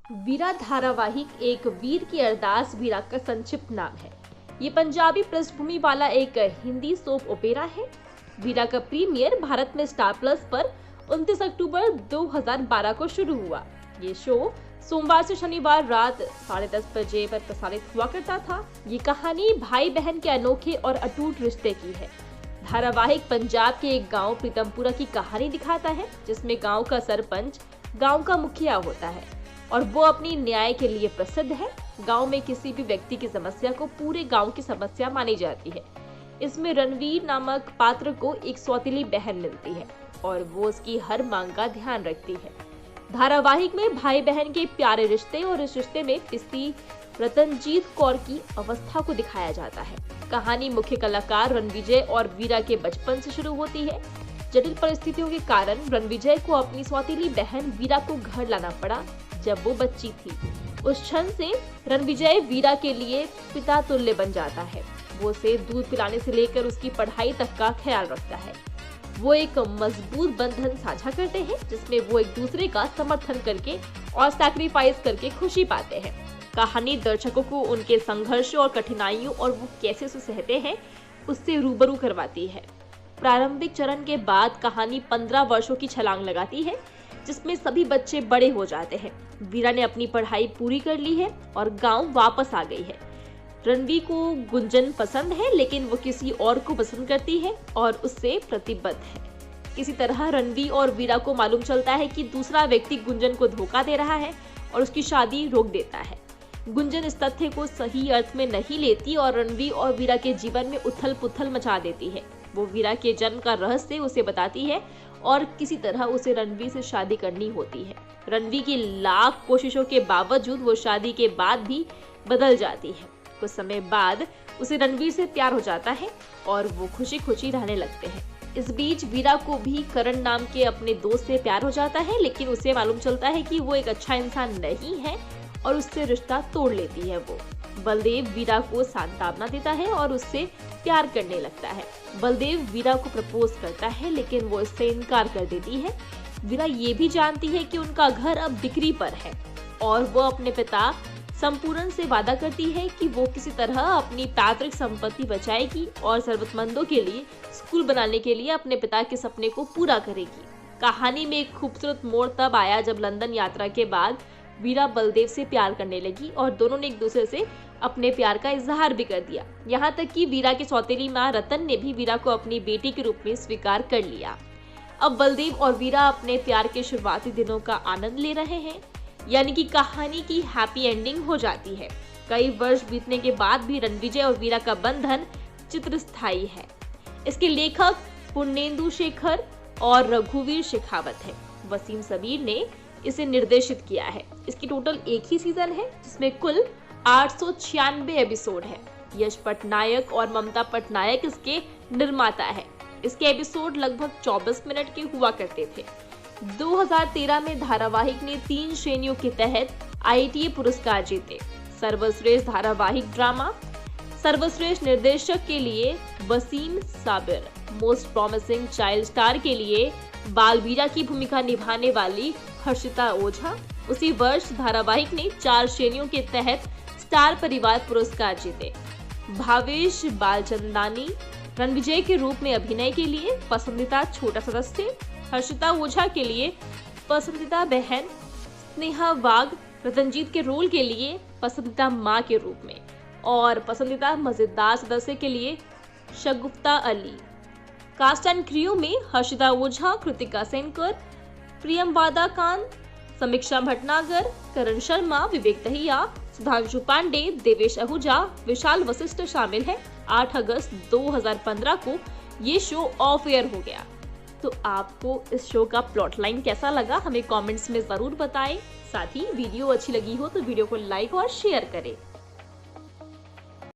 वीरा धारावाहिक एक वीर की अरदास वीरा का संक्षिप्त नाम है। ये पंजाबी पृष्ठभूमि वाला एक हिंदी सोप ओपेरा है। वीरा का प्रीमियर भारत में स्टार प्लस पर 29 अक्टूबर 2012 को शुरू हुआ। ये शो सोमवार से शनिवार रात 10:30 बजे पर प्रसारित हुआ करता था। ये कहानी भाई बहन के अनोखे और अटूट रिश्ते की है। धारावाहिक पंजाब के एक गांव प्रीतमपुरा की कहानी दिखाता है, जिसमें गांव का सरपंच गांव का मुखिया होता है और वो अपनी न्याय के लिए प्रसिद्ध है। गांव में किसी भी व्यक्ति की समस्या को पूरे गांव की समस्या मानी जाती है। इसमें रणवीर नामक पात्र को एक सौतेली बहन मिलती है और वो उसकी हर मांग का ध्यान रखती है। धारावाहिक में भाई बहन के प्यारे रिश्ते और इस रिश्ते में पिस्ती रतनजीत कौर की अवस्था को दिखाया जाता है। कहानी मुख्य कलाकार रणविजय और वीरा के बचपन से शुरू होती है। जटिल परिस्थितियों के कारण रणविजय को अपनी सौतेली बहन वीरा को घर लाना पड़ा जब वो बच्ची थी। उस क्षण से रणविजय वीरा के लिए पिता तुल्य बन जाता है। वो उसे दूध पिलाने से लेकर उसकी पढ़ाई तक का ख्याल रखता है। वो एक मजबूत बंधन साझा करते हैं, जिसमें वो एक दूसरे का समर्थन करके और सैक्रिफाइस करके खुशी पाते हैं। कहानी दर्शकों को उनके संघर्षों और कठिनाइयों और वो कैसे उसे सहते हैं उससे रूबरू करवाती है। प्रारंभिक चरण के बाद कहानी 15 वर्षों की छलांग लगाती है, जिसमें सभी बच्चे बड़े हो जाते हैं। वीरा ने अपनी पढ़ाई पूरी कर ली है और गांव वापस आ गई है। रणवीर को गुंजन पसंद है, लेकिन वो किसी और को पसंद करती है और उससे प्रतिबद्ध है। किसी तरह रणवीर और वीरा को मालूम चलता है कि दूसरा व्यक्ति गुंजन को धोखा दे रहा है और उसकी शादी रोक देता है। गुंजन इस तथ्य को सही अर्थ में नहीं लेती और रणवीर और वीरा के जीवन में उथल पुथल मचा देती है। वो वीरा के जन्म का रहस्य उसे बताती है और किसी तरह उसे रणवीर से शादी करनी होती है। रणवीर की लाख कोशिशों के बावजूद वो शादी के बाद भी बदल जाती है। कुछ समय बाद उसे रणवीर से प्यार हो जाता है और वो खुशी खुशी रहने लगते हैं। इस बीच वीरा को भी करण नाम के अपने दोस्त से प्यार हो जाता है, लेकिन उसे मालूम चलता है कि वो एक अच्छा इंसान नहीं है और उससे रिश्ता तोड़ लेती है। वो बलदेव वीरा को सांत्वना देता है और उससे प्यार करने लगता है। बलदेव वीरा को प्रपोज करता है, लेकिन वो इससे इनकार कर देती है। वीरा ये भी जानती है कि उनका घर अब बिक्री पर है और वो अपने पिता संपूर्ण से वादा करती है कि वो किसी तरह अपनी पैतृक संपत्ति बचाएगी और जरूरतमंदों के लिए स्कूल बनाने के लिए अपने पिता के सपने को पूरा करेगी। कहानी में एक खूबसूरत मोड़ तब आया जब लंदन यात्रा के बाद वीरा बलदेव से प्यार करने लगी और दोनों ने एक दूसरे से अपने प्यार का इजहार भी कर दिया। यहाँ तक कि वीरा की सौतेली माँ रतन ने भी वीरा को अपनी बेटी के रूप में स्वीकार कर लिया। अब बलदेव और वीरा अपने प्यार के शुरुआती दिनों का आनंद ले रहे हैं, यानी कि कहानी की हैप्पी एंडिंग हो जाती है। कई वर्ष बीतने के बाद भी रणविजय और वीरा का बंधन चित्रस्थायी है। इसके लेखक पुण्येंदु शेखर और रघुवीर शेखावत है। वसीम सबीर ने इसे निर्देशित किया है। इसकी टोटल एक ही सीजन है, जिसमें कुल 896 एपिसोड है। यश पटनायक और ममता पटनायक इसके निर्माता है। इसके एपिसोड लगभग 24 मिनट के हुआ करते थे। 2013 में धारावाहिक ने 3 श्रेणियों के तहत ITA पुरस्कार जीते। सर्वश्रेष्ठ धारावाहिक ड्रामा, सर्वश्रेष्ठ निर्देशक के लिए Wasim Sabir, most promising child star के लिए बालवीरा की भूमिका निभाने वाली हर्षिता ओझा। उसी वर्ष धारावाहिक ने 4 श्रेणियों के तहत स्टार परिवार पुरस्कार जीते। भावेश बालचंदानी रणविजय के रूप में अभिनय के लिए पसंदीदा छोटा सदस्य, हर्षिता ओझा के लिए पसंदीदा बहन, स्नेहा वाघ रतनजीत के रोल के लिए पसंदीदा मां के रूप में और पसंदीदा मजेदार सदस्य के लिए शगुफ्ता अली। कास्ट एंड क्रू में हर्षिता ओझा, कृतिका सेनकर, प्रियमवादा कांत, समीक्षा भटनागर, करण शर्मा, विवेक दहिया, सुधांशु पांडे, देवेश आहूजा, विशाल वशिष्ठ शामिल है। 8 अगस्त 2015 को ये शो ऑफ एयर हो गया। तो आपको इस शो का प्लॉट लाइन कैसा लगा हमें कमेंट्स में जरूर बताएं। साथ ही वीडियो अच्छी लगी हो तो वीडियो को लाइक और शेयर करें।